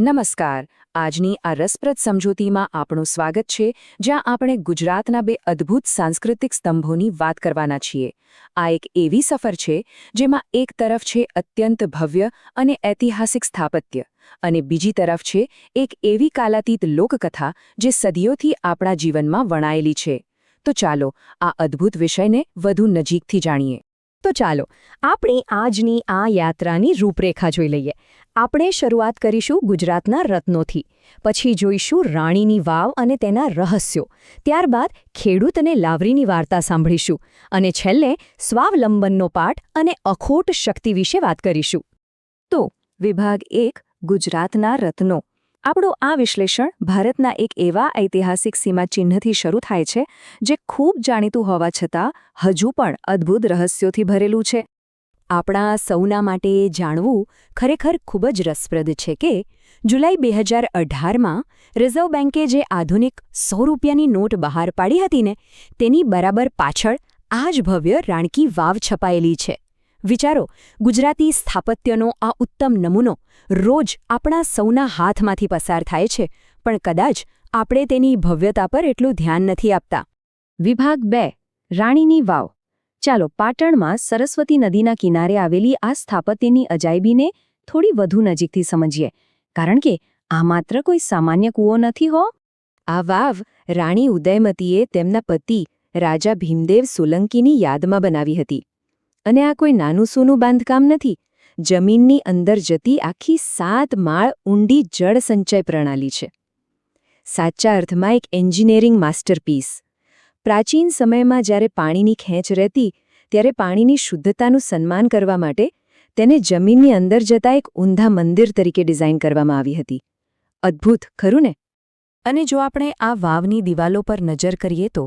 નમસ્કાર. આજની આ રસપ્રદ સમજૂતીમાં આપણું સ્વાગત છે, જ્યાં આપણે ગુજરાતના બે અદ્ભુત સાંસ્કૃતિક સ્તંભોની વાત કરવાના છીએ. આ એક એવી સફર છે જેમાં એક તરફ છે અત્યંત ભવ્ય અને ઐતિહાસિક સ્થાપત્ય, અને બીજી તરફ છે એક એવી કાલાતીત લોકકથા જે સદીઓથી આપણા જીવનમાં વણાયેલી છે. તો ચાલો આ અદ્ભુત વિષયને વધુ નજીકથી જાણીએ. તો ચાલો આપણે આજની આ યાત્રાની રૂપરેખા જોઈ લઈએ. આપણે શરૂઆત કરીશું ગુજરાતના રત્નોથી, પછી જોઈશું રાણીની વાવ અને તેના રહસ્યો, ત્યારબાદ ખેડૂત અને લાવરીની વાર્તા સાંભળીશું, અને છેલ્લે સ્વાવલંબનનો પાઠ અને અખોટ શક્તિ વિશે વાત કરીશું. તો વિભાગ 1, ગુજરાતના રત્નો. આપણું આ વિશ્લેષણ ભારતના એક એવા ઐતિહાસિક સીમાચિહ્નથી શરૂ થાય છે જે ખૂબ જાણીતું હોવા છતાં હજુ પણ અદ્ભુત રહસ્યોથી ભરેલું છે. આપણા સૌના માટે એ જાણવું ખરેખર ખૂબ જ રસપ્રદ છે કે જુલાઈ 2018માં રિઝર્વ બેન્કે જે આધુનિક 100 રૂપિયાની નોટ બહાર પાડી હતી ને, તેની બરાબર પાછળ આ જ ભવ્ય રાણકી વાવ છપાયેલી છે. વિચારો, ગુજરાતી સ્થાપત્યનો આ ઉત્તમ નમૂનો રોજ આપણા સૌના હાથમાંથી પસાર થાય છે, પણ કદાચ આપણે તેની ભવ્યતા પર એટલું ધ્યાન નથી આપતા. વિભાગ 2, રાણીની વાવ. ચાલો પાટણમાં સરસ્વતી નદીના કિનારે આવેલી આ સ્થાપત્યની અજાયબીને થોડી વધુ નજીકથી સમજીએ, કારણ કે આ માત્ર કોઈ સામાન્ય કૂવો નથી હો. આ વાવ રાણી ઉદયમતીએ તેમના પતિ રાજા ભીમદેવ સોલંકીની યાદમાં બનાવી હતી. અને આ કોઈ નાનું સૂનું બાંધકામ નથી. જમીનની અંદર જતી આખી 7 માળ ઊંડી જળ સંચય પ્રણાલી છે. સાચા અર્થમાં એક એન્જિનિયરિંગ માસ્ટરપીસ. પ્રાચીન સમયમાં જ્યારે પાણીની ખેંચ રહેતી, ત્યારે પાણીની શુદ્ધતાનું સન્માન કરવા માટે તેને જમીનની અંદર જતા એક ઊંધા મંદિર તરીકે ડિઝાઇન કરવામાં આવી હતી. અદ્ભુત, ખરું ને? અને જો આપણે આ વાવની દિવાલો પર નજર કરીએ તો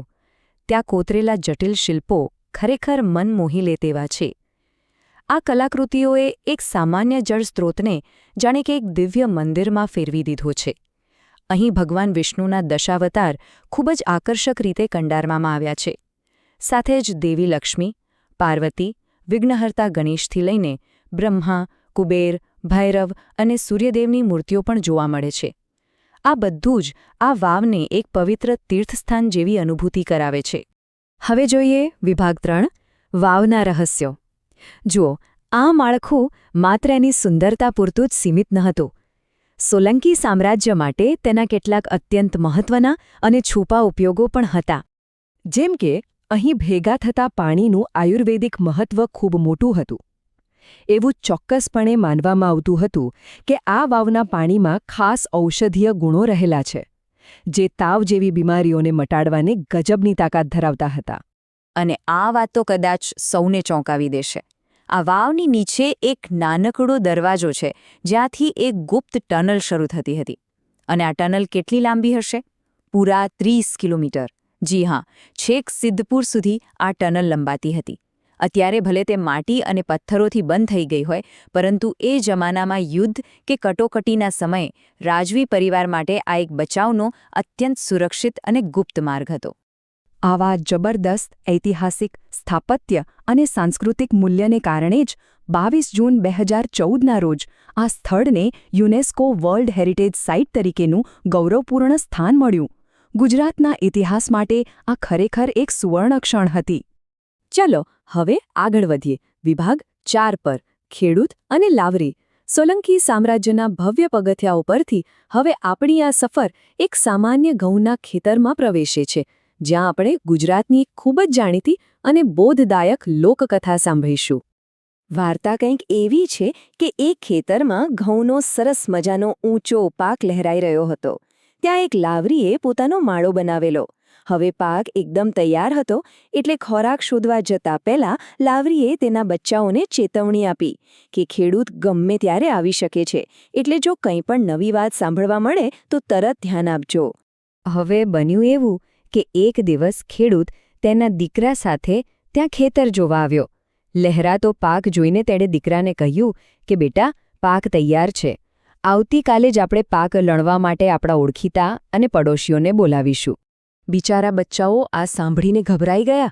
ત્યાં કોતરેલા જટિલ શિલ્પો ખરેખર મન મોહી લે તેવા છે. આ કલાકૃતિઓએ એક સામાન્ય જળ સ્ત્રોતને જાણે કે એક દિવ્ય મંદિરમાં ફેરવી દીધો છે. અહીં ભગવાન વિષ્ણુના દશાવતાર ખૂબ જ આકર્ષક રીતે કંડારવામાં આવ્યા છે. સાથે જ દેવી લક્ષ્મી, પાર્વતી, વિઘ્નહર્તા ગણેશથી લઈને બ્રહ્મા, કુબેર, ભૈરવ અને સૂર્યદેવની મૂર્તિઓ પણ જોવા મળે છે. આ બધું જ આ વાવને એક પવિત્ર તીર્થસ્થાન જેવી અનુભૂતિ કરાવે છે. હવે જોઈએ વિભાગ 3, વાવના રહસ્યો. જુઓ, આ માળખું માત્ર એની સુંદરતા પૂરતું જ સીમિત નહોતું. સોલંકી સામ્રાજ્ય માટે તેના કેટલાક અત્યંત મહત્વના અને છુપા ઉપયોગો પણ હતા. જેમ કે અહીં ભેગા થતા પાણીનું આયુર્વેદિક મહત્વ ખૂબ મોટું હતું. એવું ચોક્કસપણે માનવામાં આવતું હતું કે આ વાવના પાણીમાં ખાસ ઔષધીય ગુણો રહેલા છે, જે તાવ જેવી બીમારીઓને મટાડવાની ગજબની તાકાત ધરાવતા હતા. અને આ વાત તો કદાચ સૌને ચોંકાવી દેશે. આ વાવની નીચે એક નાનકડો દરવાજો છે, જ્યાંથી એક ગુપ્ત ટનલ શરૂ થતી હતી. અને આ ટનલ કેટલી લાંબી હશે? પૂરા 30 કિલોમીટર. જી હા, છેક સિદ્ધપુર સુધી આ ટનલ લંબાતી હતી. અત્યારે ભલે તે માટી અને પથ્થરોથી બંધ થઈ ગઈ હોય, પરંતુ એ જમાનામાં યુદ્ધ કે કટોકટીના સમયે રાજવી પરિવાર માટે આ એક બચાવનો અત્યંત સુરક્ષિત અને ગુપ્ત માર્ગ હતો. આવા જબરદસ્ત ઐતિહાસિક સ્થાપત્ય અને સાંસ્કૃતિક મૂલ્યને કારણે જ 22 જૂન 2014ના રોજ આ સ્થળને યુનેસ્કો વર્લ્ડ હેરિટેજ સાઇટ તરીકેનું ગૌરવપૂર્ણ સ્થાન મળ્યું. ગુજરાતના ઇતિહાસ માટે આ ખરેખર એક સુવર્ણ ક્ષણ હતી. ચલો હવે આગળ વધીએ. વિભાગ 4 પર, ખેડૂત અને લાવરી. સોલંકી સામ્રાજ્યના ભવ્ય પગથિયાઓ પરથી હવે આપણી આ સફર એક સામાન્ય ઘઉંના ખેતરમાં પ્રવેશે છે, જ્યાં આપણે ગુજરાતની એક ખૂબ જ જાણીતી અને બોધદાયક લોકકથા સાંભળીશું. વાર્તા કંઈક એવી છે કે એક ખેતરમાં ઘઉંનો સરસ મજાનો ઊંચો પાક લહેરાઈ રહ્યો હતો. ત્યાં એક લાવરીએ પોતાનો માળો બનાવેલો. હવે પાક એકદમ તૈયાર હતો, એટલે ખોરાક શોધવા જતા પહેલા લાવરીએ તેના બચ્ચાઓને ચેતવણી આપી કે ખેડૂત ગમે ત્યારે આવી શકે છે, એટલે જો કંઈ પણ નવી વાત સાંભળવા મળે તો તરત ધ્યાન આપજો. હવે બન્યું એવું કે એક દિવસ ખેડૂત તેના દીકરા સાથે ત્યાં ખેતર જોવા આવ્યો. લહેરાતો પાક જોઈને તેણે દીકરાને કહ્યું કે બેટા, પાક તૈયાર છે. આવતીકાલે જ આપણે પાક લણવા માટે આપણા ઓળખીતા અને પડોશીઓને બોલાવીશું. બિચારા બચ્ચાઓ આ સાંભળીને ગભરાઈ ગયા.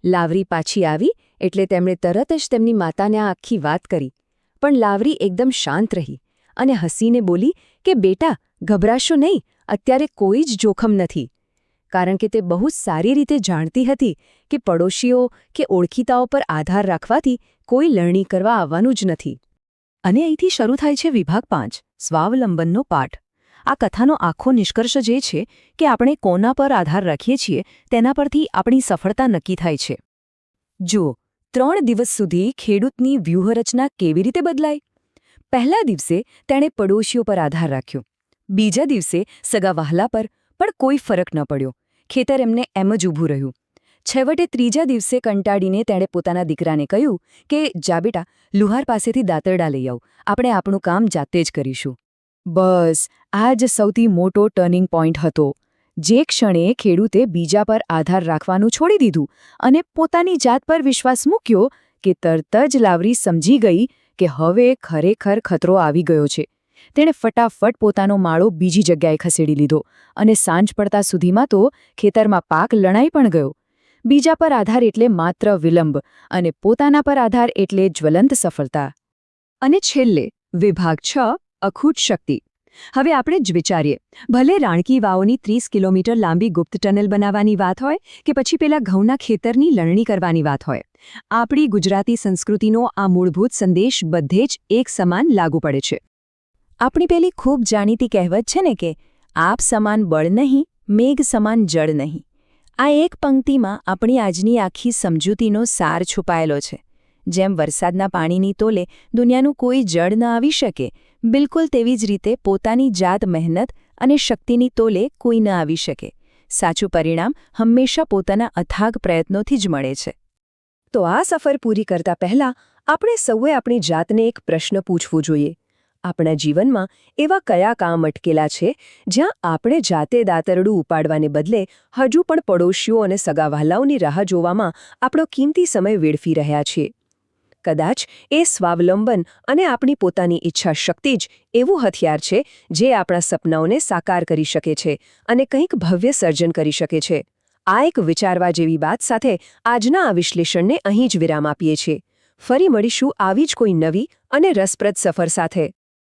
લાવરી પાછી આવી એટલે તેમણે તરત જ તેમની માતાને આ આખી વાત કરી. પણ લાવરી એકદમ શાંત રહી અને હસીને બોલી કે બેટા ગભરાશો નહીં, અત્યારે કોઈ જ જોખમ નથી. કારણ કે તે બહુ સારી રીતે જાણતી હતી કે પડોશીઓ કે ઓળખીતાઓ પર આધાર રાખવાથી કોઈ લણણી કરવા આવવાનું જ નથી. અને અહીંથી શરૂ થાય છે વિભાગ 5 સ્વાવલંબનનો પાઠ. આ કથાનો આખો નિષ્કર્ષ જે છે કે આપણે કોના પર આધાર રાખીએ છીએ તેના પરથી આપણી સફળતા નક્કી થાય છે. જુઓ, 3 દિવસ સુધી ખેડૂતની વ્યૂહરચના કેવી રીતે બદલાઈ. પહેલા દિવસે તેણે પડોશીઓ પર આધાર રાખ્યો. બીજા દિવસે સગા વહાલા પર, પણ કોઈ ફરક ન પડ્યો. ખેતર એમને એમ જ ઊભું રહ્યું. છેવટે ત્રીજા દિવસે કંટાળીને તેણે પોતાના દીકરાને કહ્યું કે જા બેટા, લુહાર પાસેથી દાંતરડા લઈ આવ, આપણે આપણું કામ જાતે જ કરીશું. બસ આ જ સૌથી મોટો ટર્નિંગ પોઈન્ટ હતો. જે ક્ષણે ખેડૂતે બીજા પર આધાર રાખવાનું છોડી દીધું અને પોતાની જાત પર વિશ્વાસ મૂક્યો કે તરત જ લાવરી સમજી ગઈ કે હવે ખરેખર ખતરો આવી ગયો છે. તેણે ફટાફટ પોતાનો માળો બીજી જગ્યાએ ખસેડી લીધો અને સાંજ પડતા સુધીમાં તો ખેતરમાં પાક લણાઈ પણ ગયો. બીજા પર આધાર એટલે માત્ર વિલંબ અને પોતાના પર આધાર એટલે જ્વલંત સફળતા. અને છેલ્લે વિભાગ 6 અખૂટ શક્તિ. હવે આપણે જ વિચારીએ, ભલે રાણકી વાવોની 30 કિલોમીટર લાંબી ગુપ્ત ટનલ બનાવવાની વાત હોય કે પછી પેલા ઘઉંના ખેતરની લણણી કરવાની વાત હોય, આપણી ગુજરાતી સંસ્કૃતિનો આ મૂળભૂત સંદેશ બધે જ એક સમાન લાગુ પડે છે. આપણી પેલી ખૂબ જાણીતી કહેવત છે ને કે આપ સમાન બળ નહીં, મેઘ સમાન જળ નહીં. આ એક પંક્તિમાં આપણી આજની આખી સમજૂતીનો સાર છુપાયેલો છે. જેમ વરસાદના પાણીની તોલે દુનિયાનું કોઈ જળ ન આવી શકે, બિલકુલ તેવી જ રીતે પોતાની જાત મહેનત અને શક્તિની તોલે કોઈ ન આવી શકે. સાચું પરિણામ હંમેશા પોતાના અથાગ પ્રયત્નોથી જ મળે છે. તો આ સફર પૂરી કરતા પહેલા આપણે સૌએ આપણી જાતને એક પ્રશ્ન પૂછવો જોઈએ. આપણા જીવનમાં એવા કયા કામ અટકેલા છે જ્યાં આપણે જાતે દાતરડું ઉપાડવાને બદલે હજુ પણ પડોશીઓ અને સગાવહાલાઓની રાહ જોવામાં આપણો કિંમતી સમય વેડફી રહ્યા છીએ? કદાચ એ સ્વાવલંબન અને આપણી પોતાની ઈચ્છા શક્તિ જ એવું હથિયાર છે જે આપણા સપનાઓને સાકાર કરી શકે છે અને કંઈક ભવ્ય સર્જન કરી શકે છે. આ એક વિચારવા જેવી વાત સાથે આજના આ વિશ્લેષણને અહીં જ વિરામ આપીએ છીએ. ફરી મળીશું આવી જ કોઈ નવી અને રસપ્રદ સફર સાથે.